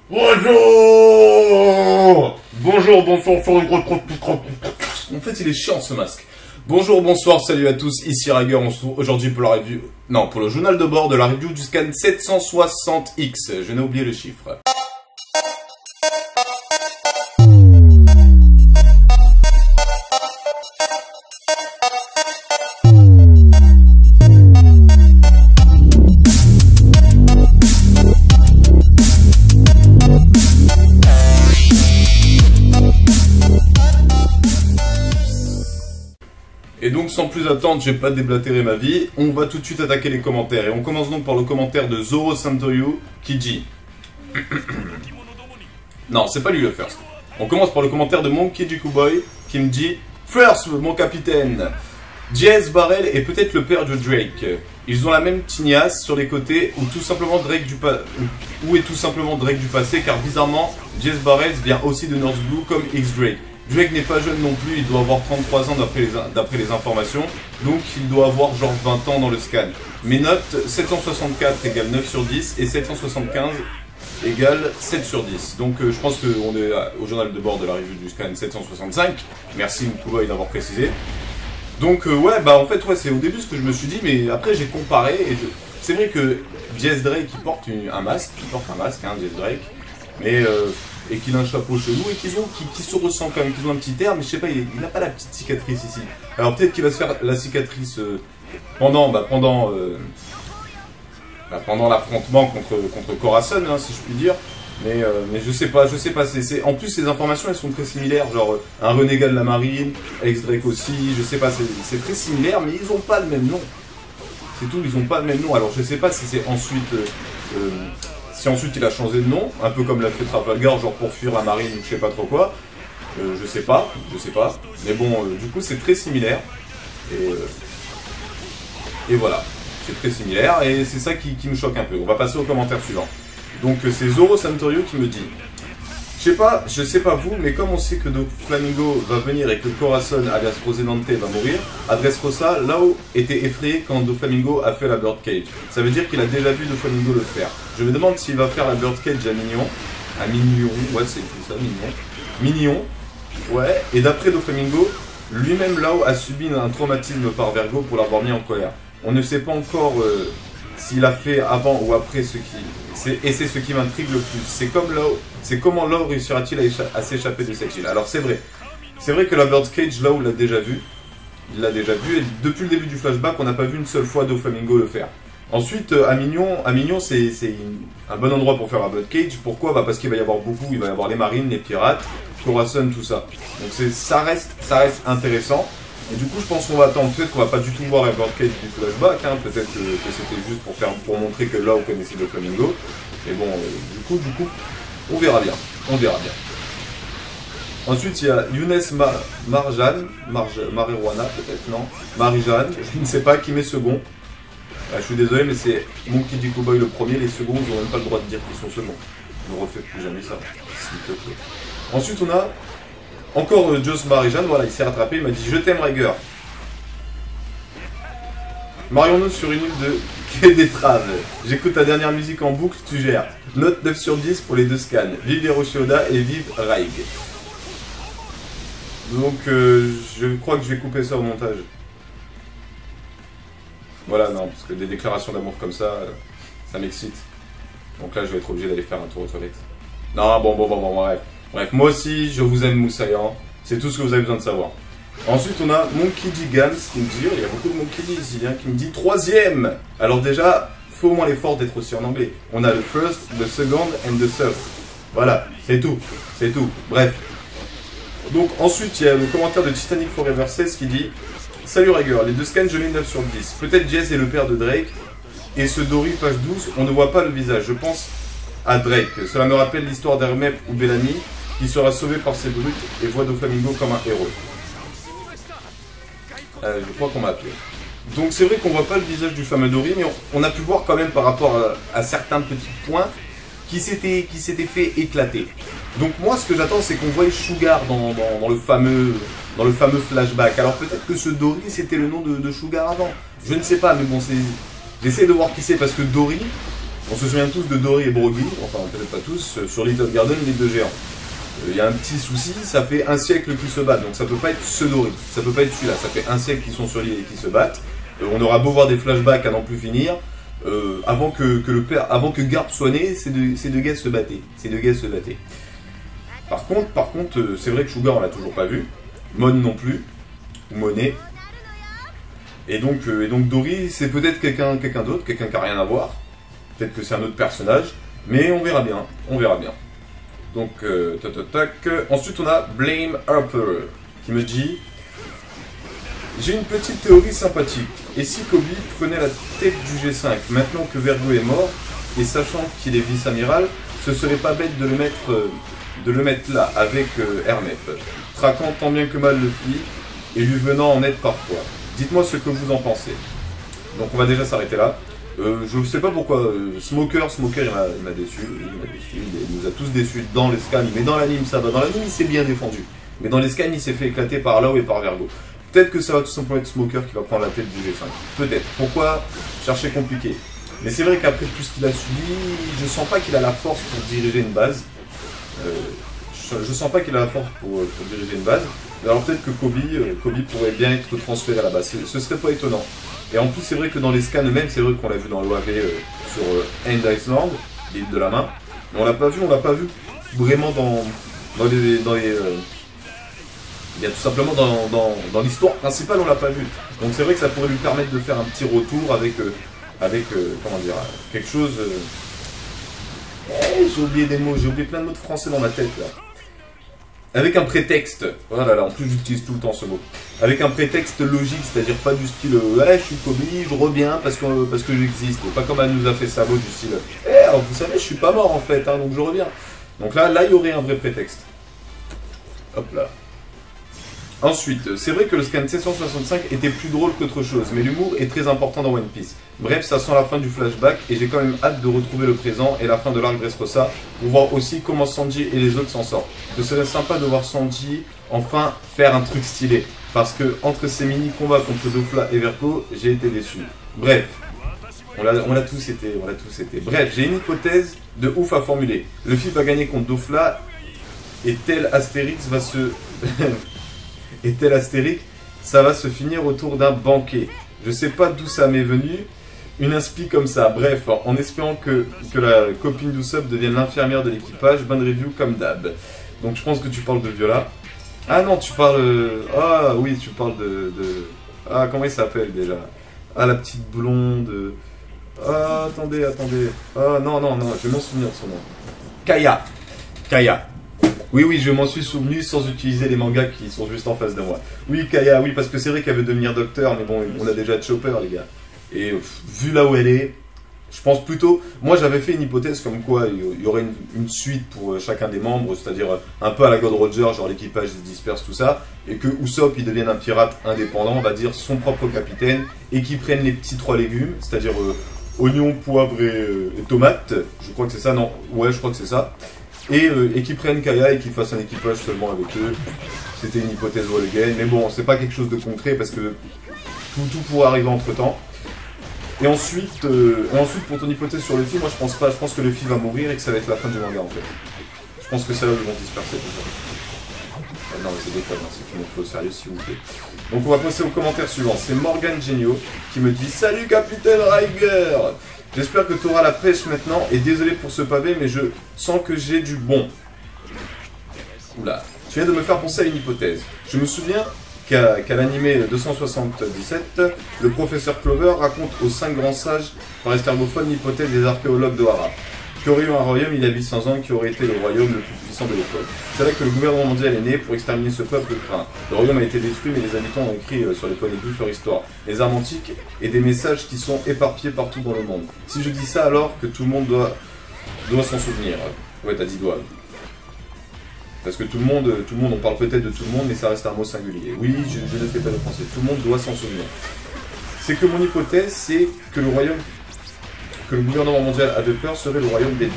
Bonjour. Bonjour, bonsoir. En fait, il est chiant ce masque. Bonjour, bonsoir, salut à tous, ici Rager, on se retrouve aujourd'hui pour la review... Non, pour le journal de bord de la review du scan 760X. Je n'ai oublié le chiffre. Et donc sans plus attendre, je vais pas déblatérer ma vie, on va tout de suite attaquer les commentaires. Et on commence donc par le commentaire de Zoro Santoyu qui dit... Non, c'est pas lui le first. On commence par le commentaire de Monkey Jikuboy qui me dit First, mon capitaine, Jez Barrel est peut-être le père de Drake. Ils ont la même tignasse sur les côtés ou tout simplement Drake du passé, car bizarrement, Jez Barrel vient aussi de North Blue comme X-Drake. Drake n'est pas jeune non plus, il doit avoir 33 ans d'après les informations, donc il doit avoir genre 20 ans dans le scan. Mes notes, 764 égale 9 sur 10 et 775 égale 7 sur 10. Donc je pense qu'on est au journal de bord de la review du scan 765. Merci Mkuboy d'avoir précisé. Donc ouais, bah en fait ouais, c'est au début ce que je me suis dit, mais après j'ai comparé et c'est vrai que Jez Drake il porte un masque, Jez Drake, mais et qu'il a un chapeau chelou et qui se ressent quand même, qu'ils ont un petit air, mais je sais pas, il n'a pas la petite cicatrice ici. Alors peut-être qu'il va se faire la cicatrice pendant l'affrontement contre Corazon, hein, si je puis dire. Mais je sais pas, en plus ces informations elles sont très similaires, genre un renégat de la marine, X-Drake aussi, je sais pas, c'est très similaire, mais ils ont pas le même nom. C'est tout, ils ont pas le même nom, alors je sais pas si c'est ensuite... Si ensuite il a changé de nom, un peu comme l'a fait Trafalgar, genre pour fuir la marine ou je sais pas trop quoi, je sais pas, mais bon, du coup c'est très similaire, et voilà, c'est très similaire, et c'est ça qui me choque un peu. On va passer au commentaire suivant. Donc c'est Zoro Santorio qui me dit, je sais pas vous, mais comme on sait que Doflamingo va venir et que Corazon alias Rosinante va mourir, Dressrosa, Lao était effrayé quand Doflamingo a fait la Birdcage. Ça veut dire qu'il a déjà vu Doflamingo le faire. Je me demande s'il va faire la Birdcage à Mignon, ouais c'est ça, Mignon, ouais, et d'après Doflamingo, lui-même Lao a subi un traumatisme par Vergo pour l'avoir mis en colère. On ne sait pas encore s'il a fait avant ou après et c'est ce qui m'intrigue le plus. C'est comment Lao réussira-t-il à s'échapper de cette île. Alors c'est vrai que la Birdcage, Lao l'a déjà vu. Il l'a déjà vu, et depuis le début du flashback, on n'a pas vu une seule fois Doflamingo le faire. Ensuite, à Mignon, c'est un bon endroit pour faire la Birdcage. Pourquoi? Bah parce qu'il va y avoir il va y avoir les marines, les pirates, Corazon, tout ça. Donc ça reste intéressant. Et du coup, je pense qu'on va attendre, peut-être qu'on va pas du tout voir la Birdcage du flashback, hein. Peut-être que c'était juste pour montrer que là, on connaissait Doflamingo. Mais bon, du coup, on verra bien. Ensuite, il y a Younes Marijuana, peut-être, non, Marie-Jeanne, je ne sais pas, qui met second. Je suis désolé, mais c'est Monkey Jikuboy le premier, les seconds, ils n'ont même pas le droit de dire qu'ils sont seconds. Ne refais plus jamais ça, s'il te plaît. Ensuite, on a encore Joss Marie-Jeanne, voilà, il s'est rattrapé, il m'a dit « Je t'aime, Rager ». Marions-nous sur une île de quai d'étrave. J'écoute ta dernière musique en boucle, tu gères. Note 9 sur 10 pour les deux scans. Vive Hiroshi Oda et vive Raig. Donc, je crois que je vais couper ça au montage. Voilà, non, parce que des déclarations d'amour comme ça, ça m'excite. Donc là, je vais être obligé d'aller faire un tour aux toilettes. Non, bon, bref. Bref, moi aussi, je vous aime, Moussaillant. C'est tout ce que vous avez besoin de savoir. Ensuite, on a Monkey D. Gams qui me dit, il y a beaucoup de Monkey D ici, hein, qui me dit 3e. Alors déjà, faut au moins l'effort d'être aussi en anglais. On a le first, the second and the third. Voilà, c'est tout. Bref. Donc ensuite, il y a le commentaire de Titanic Forever 16 qui dit Salut Rager, les deux scans, je mets 9 sur 10. Peut-être Jez est le père de Drake. Et ce Dory, page 12, on ne voit pas le visage. Je pense à Drake. Cela me rappelle l'histoire d'Hermep ou Bellamy, qui sera sauvé par ses brutes et voit Doflamingo comme un héros. Je crois qu'on m'a appelé. Donc c'est vrai qu'on voit pas le visage du fameux Dory, mais on a pu voir quand même par rapport à certains petits points qui s'étaient fait éclater. Donc moi ce que j'attends c'est qu'on voie Sugar dans le fameux flashback. Alors peut-être que ce Dory c'était le nom de Sugar avant. Je ne sais pas, mais bon j'essaie de voir qui c'est parce que Dory, On se souvient tous de Dory et Broggy, enfin peut-être pas tous, sur Little Garden, les deux géants. Il y a un petit souci, ça fait un siècle qu'ils se battent, donc ça peut pas être ce Dory, ça peut pas être celui-là, ça fait un siècle qu'ils sont sur l'île et qu'ils se battent. On aura beau voir des flashbacks à n'en plus finir, avant que Garp soit né, ces deux gars se battaient. Par contre, c'est vrai que Sugar on l'a toujours pas vu, Mon non plus, ou Monet. Et donc Dory, c'est peut-être quelqu'un d'autre, quelqu'un qui a rien à voir. Peut-être que c'est un autre personnage, mais on verra bien, Donc, Ensuite, on a Blame Harper, qui me dit « J'ai une petite théorie sympathique. Et si Kobe prenait la tête du G5, maintenant que Vergo est mort, et sachant qu'il est vice-amiral, ce serait pas bête de le mettre là, avec Hermep, traquant tant bien que mal le flic, et lui venant en aide parfois. Dites-moi ce que vous en pensez. » Donc on va déjà s'arrêter là. Je sais pas pourquoi, Smoker il m'a déçu, il nous a tous déçus dans les scans, mais dans l'anime ça va, dans l'anime il s'est bien défendu, mais dans les scans il s'est fait éclater par Lao et par Vergo. Peut-être que ça va tout simplement être Smoker qui va prendre la tête du G5, peut-être, pourquoi chercher compliqué. Mais c'est vrai qu'après tout ce qu'il a subi, je sens pas qu'il a la force pour diriger une base, diriger une base, alors peut-être que Kobe pourrait bien être transféré à la base, ce serait pas étonnant. Et en plus, c'est vrai que dans les scans eux-mêmes, c'est vrai qu'on l'a vu dans l'OAV sur End Island, l'île de la main, mais on l'a pas vu vraiment bien tout simplement dans l'histoire principale, on l'a pas vu. Donc c'est vrai que ça pourrait lui permettre de faire un petit retour avec comment dire, quelque chose. J'ai oublié des mots, j'ai oublié plein de mots de français dans ma tête là. Avec un prétexte, oh là là, en plus j'utilise tout le temps ce mot, avec un prétexte logique, c'est-à-dire pas du style ouais, je suis Kobe, je reviens parce que j'existe, pas comme elle nous a fait Sabo du style alors vous savez, je suis pas mort en fait, hein, donc je reviens. Donc là, il y aurait un vrai prétexte. Hop là. Ensuite, c'est vrai que le scan C165 était plus drôle qu'autre chose, mais l'humour est très important dans One Piece. Bref, ça sent la fin du flashback et j'ai quand même hâte de retrouver le présent et la fin de l'arc Dressrosa pour voir aussi comment Sanji et les autres s'en sortent. Ce serait sympa de voir Sanji enfin faire un truc stylé, parce que entre ces mini combats contre Dofla et Vergo, j'ai été déçu. Bref, on l'a tous été. Bref, j'ai une hypothèse de ouf à formuler. Luffy va gagner contre Dofla et tel Astérix va se... Et tel Astérix, ça va se finir autour d'un banquet. Je sais pas d'où ça m'est venu, une inspi comme ça. Bref, en espérant que la copine d'Usopp devienne l'infirmière de l'équipage, bonne review comme d'hab. Donc je pense que tu parles de Viola. Ah non, tu parles... Ah oui, tu parles de... Ah, comment il s'appelle déjà? Ah, la petite blonde... Ah, attendez. Ah, non, je vais m'en souvenir de son nom. Kaya. Oui, je m'en suis souvenu sans utiliser les mangas qui sont juste en face de moi. Oui, Kaya, oui, parce que c'est vrai qu'elle veut devenir docteur, mais bon, on a déjà Chopper, les gars. Et vu là où elle est, je pense plutôt... Moi, j'avais fait une hypothèse comme quoi il y aurait une suite pour chacun des membres, c'est-à-dire un peu à la God Roger, genre l'équipage se disperse, tout ça, et que Usopp, il devienne un pirate indépendant, on va dire son propre capitaine, et qu'il prenne les petits 3 légumes, c'est-à-dire oignons, poivre et tomates. Je crois que c'est ça, non? Ouais, je crois que c'est ça. Et qu'ils prennent Kaya et qu'ils fassent un équipage seulement avec eux. C'était une hypothèse all again, mais bon, c'est pas quelque chose de concret parce que tout pourrait arriver entre temps. Et ensuite, pour ton hypothèse sur Luffy, moi je pense pas, je pense que Luffy va mourir et que ça va être la fin du manga en fait. Je pense que c'est là où ils vont se disperser tout ça. Ah non, mais je déconne, hein, c'est une autre chose sérieuse s'il vous plaît. Donc on va passer au commentaire suivant, c'est Morgan Genio qui me dit « Salut Capitaine Riger !» J'espère que tu auras la pêche maintenant, et désolé pour ce pavé, mais je sens que j'ai du bon. Oula, tu viens de me faire penser à une hypothèse. Je me souviens qu'à l'animé 277, le professeur Clover raconte aux 5 grands sages par estergophone l'hypothèse des archéologues d'Ohara. Qui aurait eu un royaume il y a 800 ans qui aurait été le royaume le plus puissant de l'époque. C'est là que le gouvernement mondial est né pour exterminer ce peuple craint. Le royaume a été détruit mais les habitants ont écrit sur les poneglyphes leur histoire, les armes antiques et des messages qui sont éparpillés partout dans le monde. Si je dis ça alors que tout le monde doit s'en souvenir. Ouais, t'as dit doit. Parce que tout le monde, on parle peut-être de tout le monde mais ça reste un mot singulier. Oui, je ne fais pas le français. Tout le monde doit s'en souvenir. C'est que mon hypothèse c'est que le gouvernement mondial avait peur serait le royaume des dés,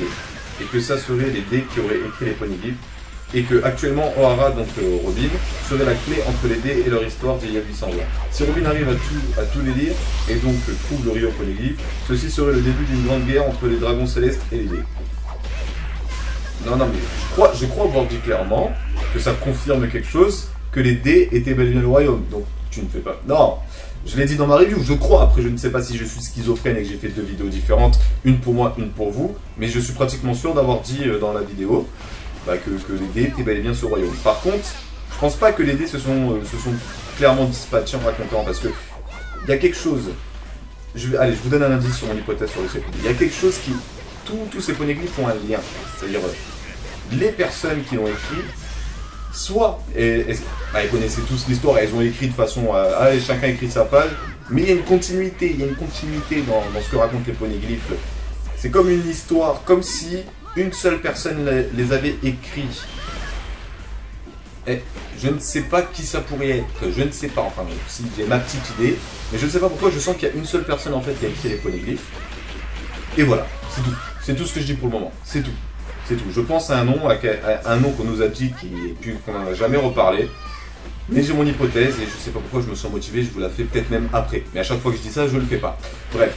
et que ça serait les dés qui auraient écrit les poneglyphes, et que actuellement Ohara, donc Robin, serait la clé entre les dés et leur histoire d'il y a 800 ans. Si Robin arrive à tout les lire et donc trouve le Ryo Poneglyph, ceci serait le début d'une grande guerre entre les dragons célestes et les dés. Non, mais je crois voir dit clairement que ça confirme quelque chose, que les dés étaient bel et bien le royaume. Donc tu ne fais pas. Non, je l'ai dit dans ma review, je crois. Après, je ne sais pas si je suis schizophrène et que j'ai fait 2 vidéos différentes, une pour moi, une pour vous, mais je suis pratiquement sûr d'avoir dit dans la vidéo que les dés étaient bel et bien ce royaume. Par contre, je pense pas que les dés se sont clairement dispatchés en racontant, parce que il y a quelque chose. Allez, je vous donne un indice sur mon hypothèse sur le CPD. Il y a quelque chose qui. Tous ces poneglyphes ont un lien. C'est-à-dire, les personnes qui l'ont écrit, soit elles connaissaient tous l'histoire, elles ont écrit de façon chacun écrit sa page, mais il y a une continuité, dans ce que racontent les poneglyphes. C'est comme une histoire, comme si une seule personne les avait écrits. Et je ne sais pas qui ça pourrait être, je ne sais pas, enfin si j'ai ma petite idée, mais je ne sais pas pourquoi je sens qu'il y a une seule personne en fait qui a écrit les poneglyphes. Et voilà, c'est tout. C'est tout ce que je dis pour le moment, c'est tout. C'est tout. Je pense à un nom qu'on nous a dit qu'on n'en a jamais reparlé. Mais j'ai mon hypothèse et je sais pas pourquoi je me sens motivé, je vous la fais peut-être même après. Mais à chaque fois que je dis ça, je le fais pas. Bref.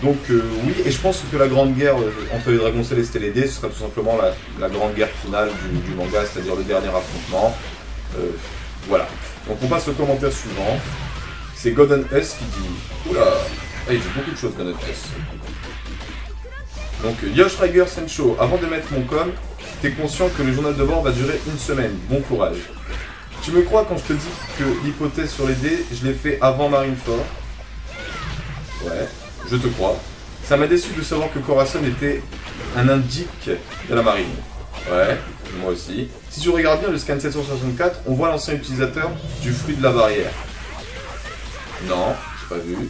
Donc oui, et je pense que la grande guerre entre les dragons célestes et les dés, ce sera tout simplement la grande guerre finale du manga, c'est-à-dire le dernier affrontement. Voilà. Donc on passe au commentaire suivant. C'est Golden S qui dit... Oula, il dit beaucoup de choses Golden S. Donc, Yosh Riger Sencho, avant de mettre mon com, t'es conscient que le journal de bord va durer 1 semaine. Bon courage. Tu me crois quand je te dis que l'hypothèse sur les dés, je l'ai fait avant Marineford? Ouais, je te crois. Ça m'a déçu de savoir que Corazon était un indique de la marine. Ouais, moi aussi. Si tu regardes bien le scan 764, on voit l'ancien utilisateur du fruit de la barrière. Non, j'ai pas vu.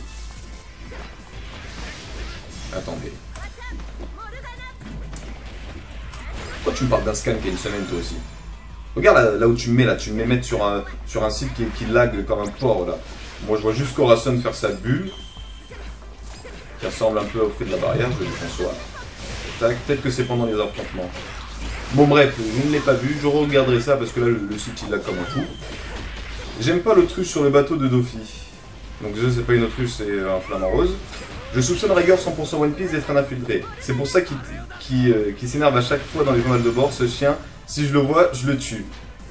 Attendez. Pourquoi tu me parles d'un scan qui a 1 semaine toi aussi? Regarde là où tu me mets là, tu me mets mettre sur un site qui lag comme un porc là. Moi je vois juste Corazon faire sa bulle, qui ressemble un peu au fruit de la barrière, je le conçois. Peut-être que c'est pendant les affrontements. Bon bref, je ne l'ai pas vu, je regarderai ça parce que là le site il lag comme un fou. J'aime pas l'autruche sur le bateau de Doffy. Donc déjà c'est pas une autruche, c'est un flamant rose. Je soupçonne Riger 100% One Piece d'être un infiltré. C'est pour ça qu'il s'énerve à chaque fois dans les journaux de bord. Ce chien, si je le vois, je le tue.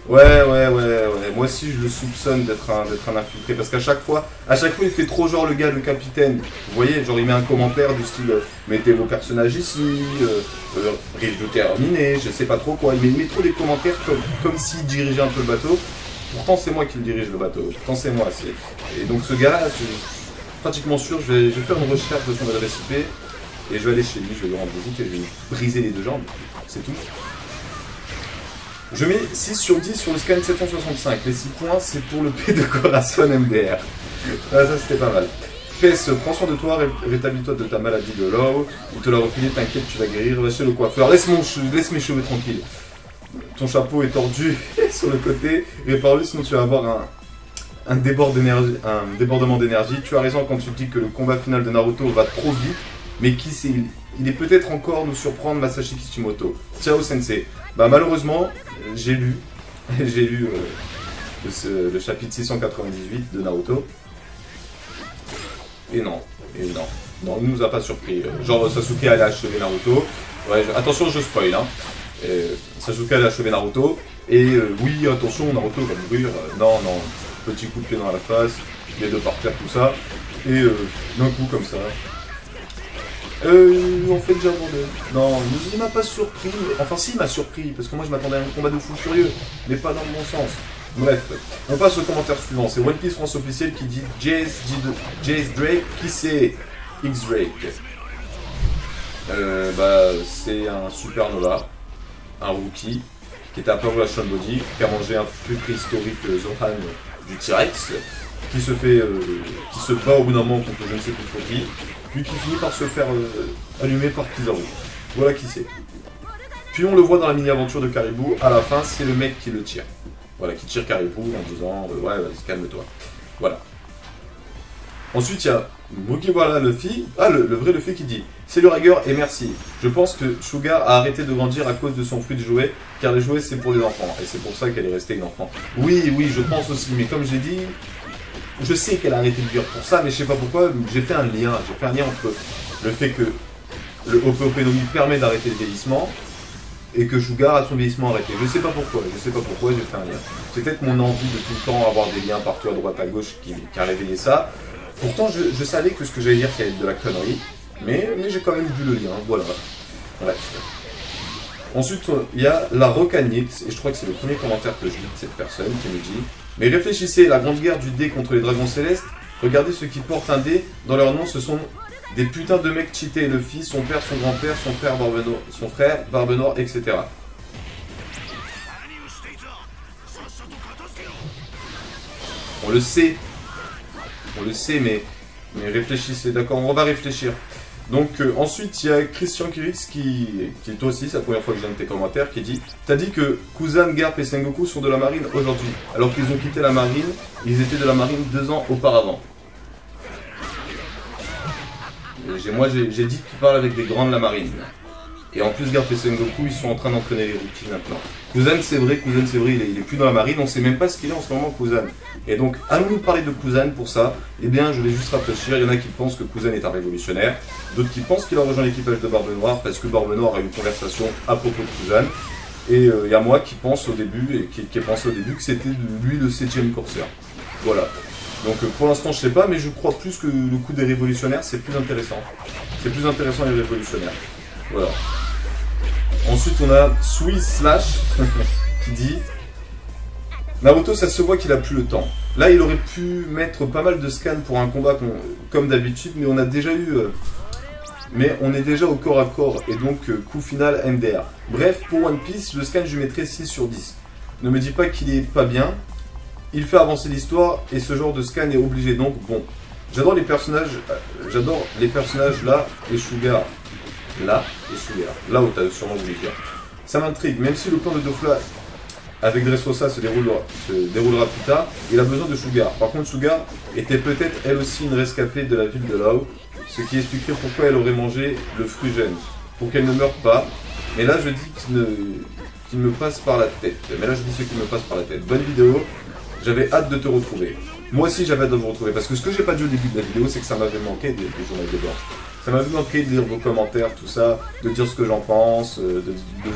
Ouais. Moi aussi, je le soupçonne d'être un infiltré. Parce qu'à chaque fois, il fait trop genre le gars, le capitaine. Vous voyez, genre il met un commentaire du style mettez vos personnages ici, rive de terminer, je sais pas trop quoi. Il met trop des commentaires comme s'il dirigeait un peu le bateau. Pourtant, c'est moi qui le dirige le bateau. Pourtant, c'est moi. Et donc, ce gars-là, pratiquement sûr, je vais faire une recherche de son adresse IP et je vais aller chez lui, je vais lui rendre visite et je vais lui briser les 2 jambes, c'est tout. Je mets 6 sur 10 sur le scan 765, les 6 points c'est pour le P de Corazon MDR. Ah, ça c'était pas mal. PS, prends soin de toi, rétablis-toi de ta maladie de l'eau, il te l'a refilé, t'inquiète, tu vas guérir, va chez le coiffeur, laisse mes cheveux tranquilles. Ton chapeau est tordu sur le côté, répare-le sinon tu vas avoir un débordement d'énergie. Tu as raison quand tu dis que le combat final de Naruto va trop vite, mais qui sait, il est peut-être encore nous surprendre Masashi Kishimoto. Ciao sensei. Bah malheureusement, j'ai lu le chapitre 698 de Naruto. Et non, il ne nous a pas surpris. Genre Sasuke allait achever Naruto. Ouais, attention, je spoil, hein. Sasuke allait achever Naruto. Et oui, attention, Naruto va mourir. Non. Petit coup de pied dans la face, les 2 par terre, tout ça, et d'un coup comme ça. En fait j'ai abandonné. Non, il m'a pas surpris, enfin si il m'a surpris, parce que moi je m'attendais à un combat de fou furieux, mais pas dans le bon sens. Bref, on passe au commentaire suivant, c'est One Piece France officiel qui dit Jace Drake, qui c'est X-Drake. C'est un supernova, un rookie, qui était apparu à Sean Body, qui a mangé un fruit préhistorique Zohan du T-Rex, qui se bat au bout d'un moment contre je ne sais plus trop qui, puis qui finit par se faire allumer par Kizaru. Voilà qui c'est. Puis on le voit dans la mini-aventure de Caribou, à la fin c'est le mec qui le tire. Voilà, qui tire Caribou en disant ouais vas-y calme-toi. Voilà. Ensuite, il y a Mugiwara Luffy, le vrai Luffy qui dit Salut Rager et merci. Je pense que Sugar a arrêté de grandir à cause de son fruit de jouet, car les jouets c'est pour les enfants, et c'est pour ça qu'elle est restée une enfant. Oui, oui, je pense aussi, mais comme j'ai dit, je sais qu'elle a arrêté de vivre pour ça, mais je sais pas pourquoi, j'ai fait un lien entre le fait que le Ope no Mi permet d'arrêter le vieillissement, et que Sugar a son vieillissement arrêté. Je sais pas pourquoi, j'ai fait un lien. C'est peut-être mon envie de tout le temps avoir des liens partout à droite à gauche qui a réveillé ça. Pourtant, je savais que ce que j'allais dire qu'il y avait de la connerie, mais j'ai quand même vu le lien, voilà. Bref. Ensuite, il y a la Rocanix, et je crois que c'est le premier commentaire que je lis de cette personne qui me dit « Mais réfléchissez, la grande guerre du dé contre les dragons célestes, regardez ceux qui portent un dé, dans leur nom ce sont des putains de mecs cheatés et le fils, son père, son grand-père, son frère, Barbe Noire, etc. » On le sait, mais réfléchissez, d'accord, on va réfléchir. Donc ensuite, il y a Christian Kiritz qui toi aussi, c'est la première fois que je viens de tes commentaires, qui dit « T'as dit que Kuzan, Garp et Sengoku sont de la marine aujourd'hui, alors qu'ils ont quitté la marine, ils étaient de la marine 2 ans auparavant. » Moi, j'ai dit qu'il parle avec des grands de la marine. Et en plus, Garp et Sengoku, ils sont en train d'entraîner les rookies maintenant. Kuzan, c'est vrai, il est plus dans la marine, on sait même pas ce qu'il est en ce moment, Kuzan. Et donc, allons-nous parler de Kuzan pour ça? Eh bien, je vais juste réfléchir. Il y en a qui pensent que Kuzan est un révolutionnaire, d'autres qui pensent qu'il a rejoint l'équipage de Barbe Noire parce que Barbe Noire a eu une conversation à propos de Kuzan. Et il y a moi qui pense au début, et qui pensé au début que c'était lui le 7ème corsaire. Voilà. Donc pour l'instant, je sais pas, mais je crois plus que le coup des révolutionnaires, c'est plus intéressant. C'est plus intéressant les révolutionnaires. Voilà. Ensuite, on a Swiss Slash qui dit Naruto, ça se voit qu'il a plus le temps. Là, il aurait pu mettre pas mal de scans pour un combat comme d'habitude, mais on a déjà eu... mais on est déjà au corps à corps, et donc coup final MDR. Bref, pour One Piece, le scan, je lui mettrais 6 sur 10. Ne me dis pas qu'il est pas bien. Il fait avancer l'histoire, et ce genre de scan est obligé, donc bon. J'adore les personnages là, et Sugar. Là, et Sugar. Là où t'as sûrement voulu dire. Ça m'intrigue, même si le plan de Dofla avec Dressrosa se déroulera plus tard, il a besoin de Sugar. Par contre, Sugar était peut-être elle aussi une rescapée de la ville de Lao, ce qui expliquerait pourquoi elle aurait mangé le fruit jeune, pour qu'elle ne meure pas. Mais là, je dis qu'il me passe par la tête. Mais là, je dis ce qui me passe par la tête. Bonne vidéo, j'avais hâte de te retrouver. Moi aussi, j'avais hâte de vous retrouver, parce que ce que j'ai pas dit au début de la vidéo, c'est que ça m'avait manqué des journaux de bord. Ça m'avait manqué de lire vos commentaires, tout ça, de dire ce que j'en pense, de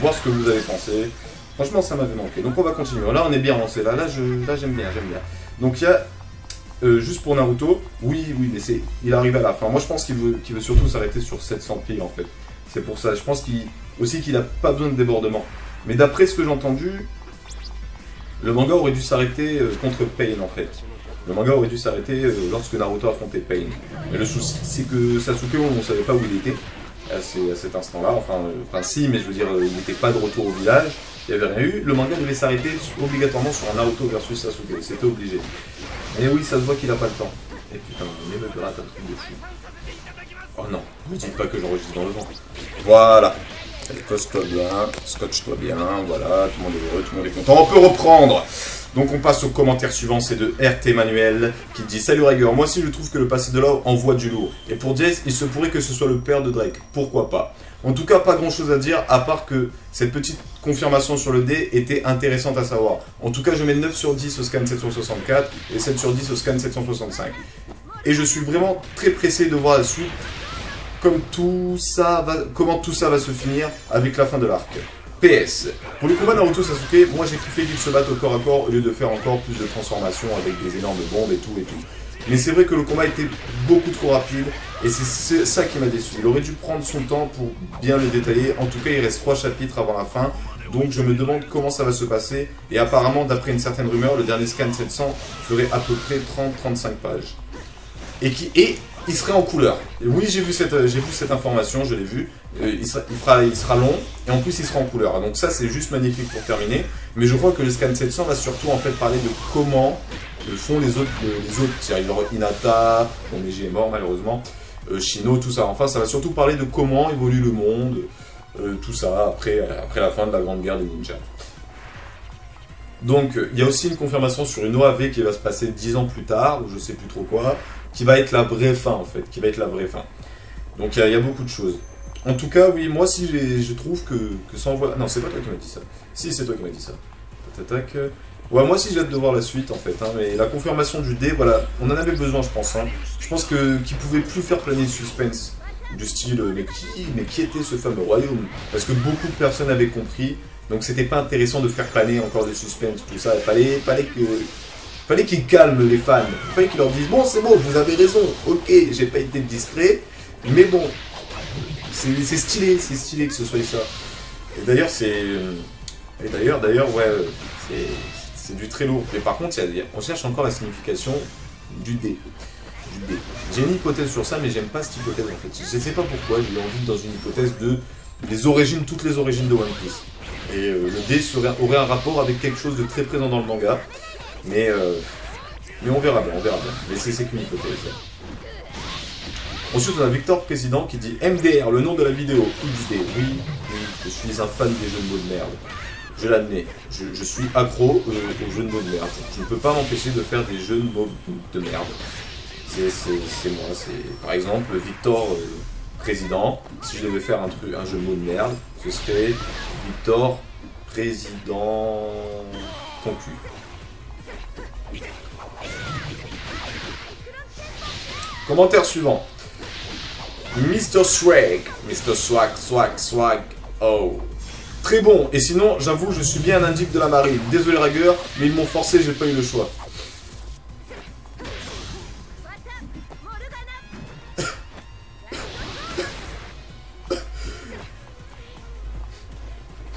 voir ce que vous avez pensé. Franchement, ça m'avait manqué. Donc on va continuer. Là, on est bien lancé. Là, j'aime bien. Donc il y a, juste pour Naruto, oui, mais il arrive à la fin. Moi, je pense qu'il veut surtout s'arrêter sur 700 piles, en fait. C'est pour ça. Je pense qu'il n'a pas besoin de débordement. Mais d'après ce que j'ai entendu, le manga aurait dû s'arrêter contre Pain, en fait. Le manga aurait dû s'arrêter lorsque Naruto affrontait Pain. Mais le souci, c'est que Sasuke, on ne savait pas où il était à cet instant-là. Enfin, si, mais je veux dire, il n'était pas de retour au village. Il n'y avait rien eu. Le manga devait s'arrêter obligatoirement sur un Naruto versus Sasuke. C'était obligé. Et oui, ça se voit qu'il n'a pas le temps. Et putain, il me pirate un truc de fou. Oh non, ne me dites pas que j'enregistre dans le vent. Voilà. Allez, scotche-toi bien, voilà, tout le monde est heureux, tout le monde est content. On peut reprendre. Donc on passe au commentaire suivant, c'est de RT Manuel qui dit Salut Rager, moi aussi je trouve que le passé de Law envoie du lourd. Et pour Jess, il se pourrait que ce soit le père de Drake. Pourquoi pas? En tout cas, pas grand chose à dire, à part que cette petite confirmation sur le dé était intéressante à savoir. En tout cas, je mets 9 sur 10 au scan 764 et 7 sur 10 au scan 765. Et je suis vraiment très pressé de voir la suite, comment tout ça va se finir avec la fin de l'arc. PS. Pour le combat Naruto Sasuke, moi j'ai kiffé qu'ils se battent au corps à corps au lieu de faire encore plus de transformations avec des énormes bombes et tout. Mais c'est vrai que le combat était beaucoup trop rapide et c'est ça qui m'a déçu. Il aurait dû prendre son temps pour bien le détailler. En tout cas, il reste 3 chapitres avant la fin. Donc je me demande comment ça va se passer. Et apparemment, d'après une certaine rumeur, le dernier scan 700 ferait à peu près 30-35 pages. Et il serait en couleur. Et oui, j'ai vu cette information, je l'ai vu. Il sera long et en plus il sera en couleur. Donc ça c'est juste magnifique pour terminer. Mais je crois que le scan 700 va surtout en fait parler de comment font les autres. C'est-à-dire Hinata, bon Neji est mort malheureusement, Shino, tout ça. Enfin ça va surtout parler de comment évolue le monde, tout ça après la fin de la grande guerre des ninjas. Donc il y a aussi une confirmation sur une OAV qui va se passer 10 ans plus tard, ou je sais plus trop quoi. qui va être la vraie fin en fait, qui va être la vraie fin. Donc il y a beaucoup de choses. En tout cas, oui, moi aussi je trouve que ça envoie... Non, c'est pas toi qui m'as dit ça. Si, c'est toi qui m'as dit ça. Tac. Ouais, moi aussi j'ai hâte de voir la suite en fait, hein, mais la confirmation du dé, voilà, on en avait besoin je pense. Hein. Je pense qu'ils pouvaient plus faire planer le suspense du style, mais qui était ce fameux royaume? Parce que beaucoup de personnes avaient compris, donc c'était pas intéressant de faire planer encore des suspense, tout ça, fallait qu'ils calment les fans, il fallait qu'ils leur disent, bon c'est bon, vous avez raison, ok, j'ai pas été distrait, mais bon, c'est stylé que ce soit ça. Et d'ailleurs ouais, c'est du très lourd. Mais par contre, on cherche encore la signification du dé. J'ai une hypothèse sur ça, mais j'aime pas cette hypothèse en fait. Je sais pas pourquoi, j'ai envie dans une hypothèse de toutes les origines de One Piece. Et le dé aurait un rapport avec quelque chose de très présent dans le manga. Mais on verra bien, Mais c'est qu'une hypothèse. Ensuite, on a Victor Président qui dit MDR, le nom de la vidéo. XD, oui, je suis un fan des jeux de mots de merde. Je l'admets, je suis accro aux jeux de mots de merde. Je ne peux pas m'empêcher de faire des jeux de mots de merde. C'est moi, c'est par exemple Victor Président. Si je devais faire un jeu de mots de merde, ce serait Victor Président ton cul. Commentaire suivant. Mr. Swag, oh. Très bon, et sinon, j'avoue, je suis bien un indique de la marine. Désolé Ragueur, mais ils m'ont forcé, j'ai pas eu le choix.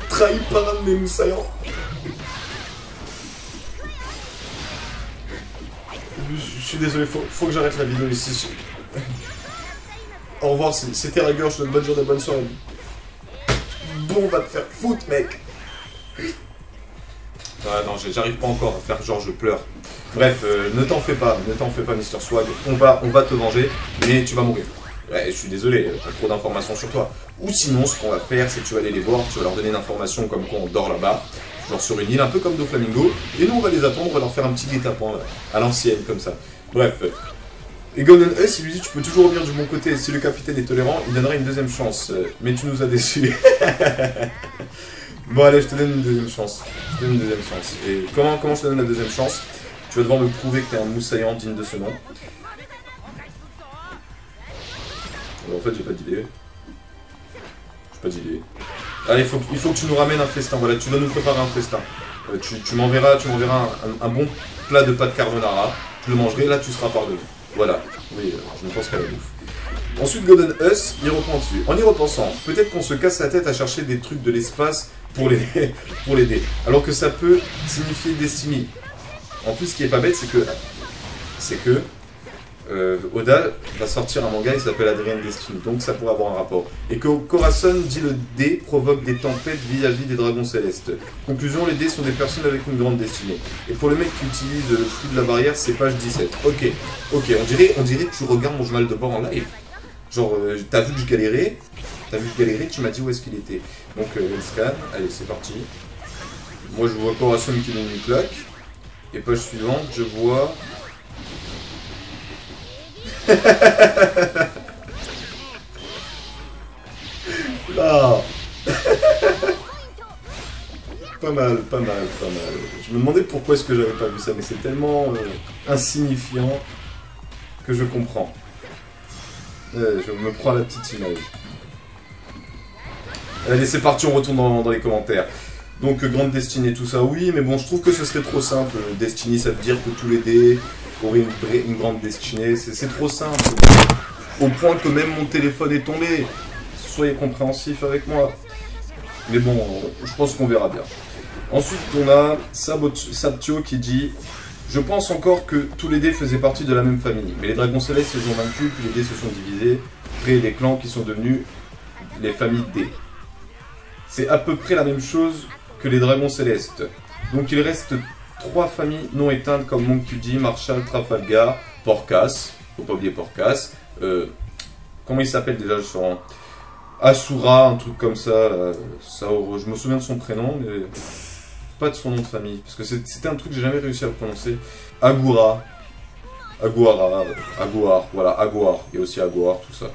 Trahi par un de mes moussaillants. Je suis désolé, faut que j'arrête la vidéo ici. Au revoir, c'était Ragueur, je te souhaite bonne journée, bonne soirée. Bon, va te faire foutre, mec. Ah non, j'arrive pas encore à faire genre je pleure. Bref, ne t'en fais pas, Mr. Swag. On va te venger, mais tu vas mourir. Ouais, je suis désolé, pas trop d'informations sur toi. Ou sinon, ce qu'on va faire, c'est que tu vas aller les voir, tu vas leur donner une information comme quoi on dort là-bas, genre sur une île, un peu comme Doflamingo, et nous on va les attendre, on va leur faire un petit guet-apens à l'ancienne, comme ça. Bref. Et Golden S, il lui dit tu peux toujours revenir du bon côté, si le capitaine est tolérant, il donnera une deuxième chance. Mais tu nous as déçus. Bon allez, je te donne une deuxième chance. Et comment je te donne la deuxième chance? Tu vas devoir me prouver que t'es un moussaillant digne de ce nom. Alors, en fait, j'ai pas d'idée. Allez, il faut que tu nous ramènes un festin. Voilà, tu dois nous préparer un festin. Tu m'enverras un bon plat de pâte carbonara. Je le mangerai, là tu seras pardonné. Voilà, oui, je ne pense qu'à la bouffe. Ensuite, Golden Us, il reprend dessus. En y repensant, peut-être qu'on se casse la tête à chercher des trucs de l'espace pour l'aider. Alors que ça peut signifier Destiny. En plus, ce qui est pas bête, c'est que Oda va sortir un manga, il s'appelle Adrien Destiny, donc ça pourrait avoir un rapport. Et que Corazon dit le dé provoque des tempêtes vis-à-vis des dragons célestes. Conclusion, les dés sont des personnes avec une grande destinée. Et pour le mec qui utilise le flux de la barrière, c'est page 17. Ok, on dirait que tu regardes mon journal de bord en live. Genre, t'as vu que je galérais, tu m'as dit où est-ce qu'il était. Donc, scan, allez, c'est parti. Moi, je vois Corazon qui donne une claque. Et page suivante, je vois... Là. Pas mal. Je me demandais pourquoi est-ce que j'avais pas vu ça, mais c'est tellement insignifiant que je comprends. Je me prends la petite image. Allez, c'est parti, on retourne dans les commentaires. Donc, grande destinée, tout ça, oui, mais bon, je trouve que ce serait trop simple. Destiny, ça veut dire que tous les dés auraient une grande destinée. C'est trop simple. Au point que même mon téléphone est tombé. Soyez compréhensifs avec moi. Mais bon, je pense qu'on verra bien. Ensuite, on a Sabtio qui dit « Je pense encore que tous les dés faisaient partie de la même famille. Mais les dragons célestes se sont vaincus, puis les dés se sont divisés, créé des clans qui sont devenus les familles D. C'est à peu près la même chose que les dragons célestes. Donc il reste 3 familles non éteintes comme Monkey D, Marshall, Trafalgar, Porcas. Faut pas oublier Porcas. Comment il s'appelle déjà sur Asura, un truc comme ça. Saoro. Je me souviens de son prénom, mais pas de son nom de famille. Parce que c'était un truc que j'ai jamais réussi à prononcer. Agura. Aguara, Aguar, voilà, Aguar, il y a aussi Aguar, tout ça.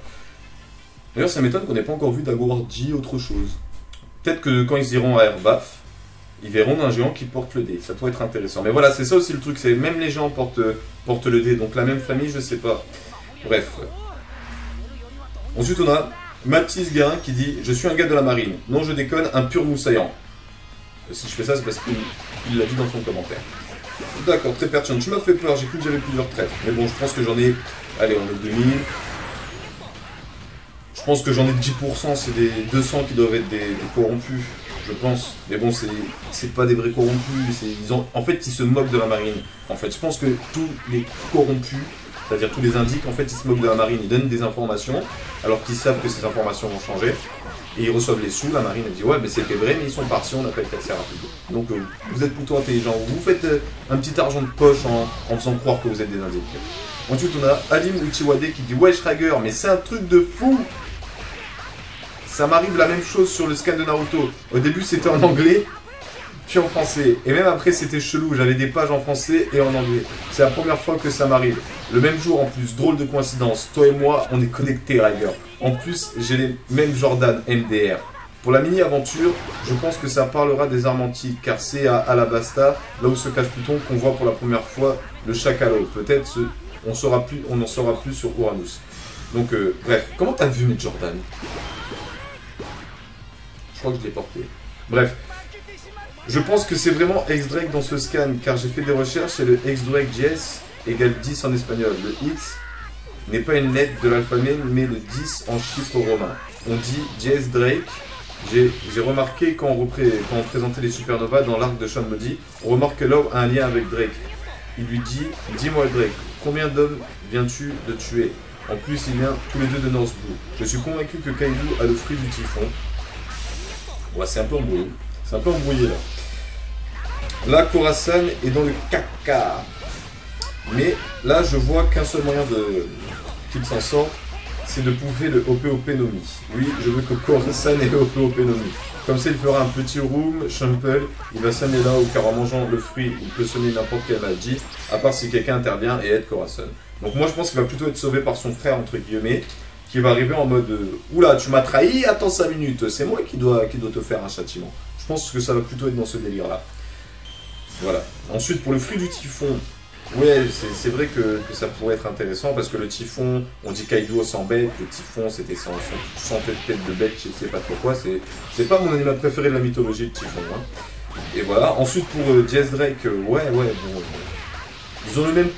D'ailleurs, ça m'étonne qu'on n'ait pas encore vu d'Aguar G autre chose. Peut-être que quand ils iront à Airbaf, ils verront un géant qui porte le dé. Ça pourrait être intéressant. Mais voilà, c'est ça aussi le truc, c'est même les géants portent le dé. Donc la même famille, je sais pas. Bref. Ensuite, on a Mathis Guérin qui dit « Je suis un gars de la marine. Non, je déconne, un pur moussaillant. » Si je fais ça, c'est parce qu'il l'a dit dans son commentaire. D'accord, très pertinent. Tu m'as fait peur, j'ai cru que j'avais plusieurs traîtres. Mais bon, je pense que j'en ai... Allez, on est 2000. Je pense que j'en ai 10%, c'est des 200 qui doivent être des corrompus. Je pense. Mais bon, c'est pas des vrais corrompus. En fait, ils se moquent de la marine. En fait, je pense que tous les corrompus, c'est-à-dire tous les indiques, en fait, ils se moquent de la marine. Ils donnent des informations, alors qu'ils savent que ces informations vont changer. Et ils reçoivent les sous, la marine elle dit ouais mais c'était vrai mais ils sont partis, on n'a pas été assez rapide. Donc vous êtes plutôt intelligent, vous faites un petit argent de poche en faisant croire que vous êtes des indiques. Ensuite on a Alim Uchiwade qui dit ouais Schrager mais c'est un truc de fou. Ça m'arrive la même chose sur le scan de Naruto. Au début c'était en anglais, puis en français. Et même après c'était chelou, j'avais des pages en français et en anglais. C'est la première fois que ça m'arrive. Le même jour en plus, drôle de coïncidence. Toi et moi, on est connectés, Riger. En plus, j'ai les mêmes Jordan MDR. Pour la mini-aventure, je pense que ça parlera des armes antiques, car c'est à Alabasta, là où se cache Pluton, qu'on voit pour la première fois le Chacalo. Peut-être on en saura plus sur Uranus. Donc, bref. Comment t'as vu mes Jordan? Je crois que je l'ai porté. Bref. Je pense que c'est vraiment X-Drake dans ce scan, car j'ai fait des recherches et le X-Drake JS égale 10 en espagnol. Le X n'est pas une lettre de l'alphabet, mais le 10 en chiffre romain. On dit JS Drake. J'ai remarqué quand on présentait les supernovas dans l'arc de Sean Modi, on remarque que Law a un lien avec Drake. Il lui dit « Dis-moi Drake, combien d'hommes viens-tu de tuer ?» En plus, il vient tous les deux de North Blue. Je suis convaincu que Kaido a le fruit du typhon. Ouais, c'est un peu embrouillé. C'est un peu embrouillé là. Là, Khorasan est dans le caca. Mais là, je vois qu'un seul moyen qu'il s'en sorte, c'est de pouffer le OP Nomi. Oui, je veux que Khorasan ait le OP Nomi. Comme ça, il fera un petit room, Shumple, il va sonner là, car en mangeant le fruit, il peut sonner n'importe quelle magie, à part si quelqu'un intervient et aide Khorasan. Donc moi, je pense qu'il va plutôt être sauvé par son frère, entre guillemets, qui va arriver en mode oula, tu m'as trahi, attends 5 minutes, c'est moi qui dois te faire un châtiment. Je pense que ça va plutôt être dans ce délire-là. Voilà. Ensuite, pour le fruit du typhon, ouais, c'est vrai que ça pourrait être intéressant parce que le typhon, on dit Kaido sans bête, le typhon c'était sans tête de bête, je sais pas trop quoi, c'est pas mon animal préféré de la mythologie, le typhon. Hein. Et voilà. Ensuite, pour JS Drake, ouais, bon, ils ont le même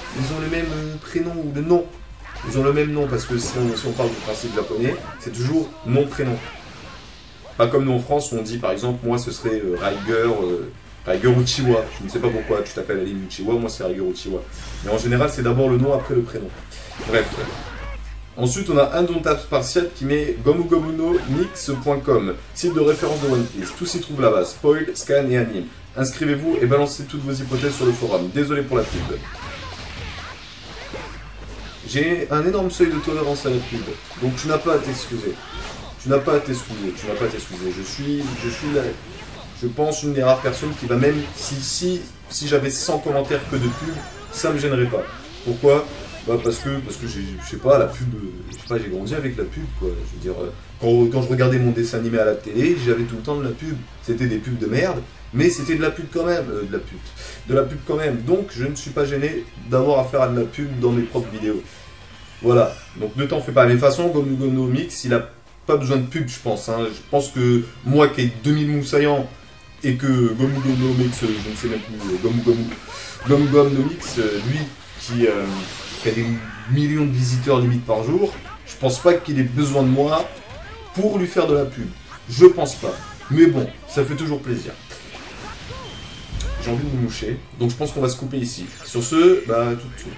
prénom ou le nom. Ils ont le même nom parce que si on parle du principe japonais, c'est toujours nom-prénom. Pas comme nous en France où on dit par exemple, moi ce serait Riger Uchiwa. Je ne sais pas pourquoi tu t'appelles Aline Uchiwa, moi c'est Riger Uchiwa. Mais en général, c'est d'abord le nom après le prénom. Bref. Ensuite, on a Indomptable Spartiate qui met gomugomunonix.com, site de référence de One Piece. Tout s'y trouve là-bas, spoil, scan et anime. Inscrivez-vous et balancez toutes vos hypothèses sur le forum. Désolé pour la pub. J'ai un énorme seuil de tolérance à la pub, donc tu n'as pas à t'excuser. Tu n'as pas à t'excuser. Je suis là. Je pense une des rares personnes qui va même, si j'avais 100 commentaires que de pub, ça me gênerait pas. Pourquoi? Bah parce que je sais pas, la pub, j'ai grandi avec la pub quoi. Je veux dire, quand je regardais mon dessin animé à la télé, j'avais tout le temps de la pub. C'était des pubs de merde, mais c'était de la pub quand même, de la pub quand même. Donc je ne suis pas gêné d'avoir à faire de la pub dans mes propres vidéos. Voilà, donc ne t'en fais pas. Mais de toute façon, Gomu Mix, il a pas besoin de pub, je pense. Hein. Je pense que moi qui ai 2000 moussaillants et que Gomu Mix, je ne sais même plus, Gomu Mix, lui qui a des millions de visiteurs limite par jour, je pense pas qu'il ait besoin de moi pour lui faire de la pub. Je pense pas. Mais bon, ça fait toujours plaisir. J'ai envie de me moucher, donc je pense qu'on va se couper ici. Sur ce, bah tout de suite.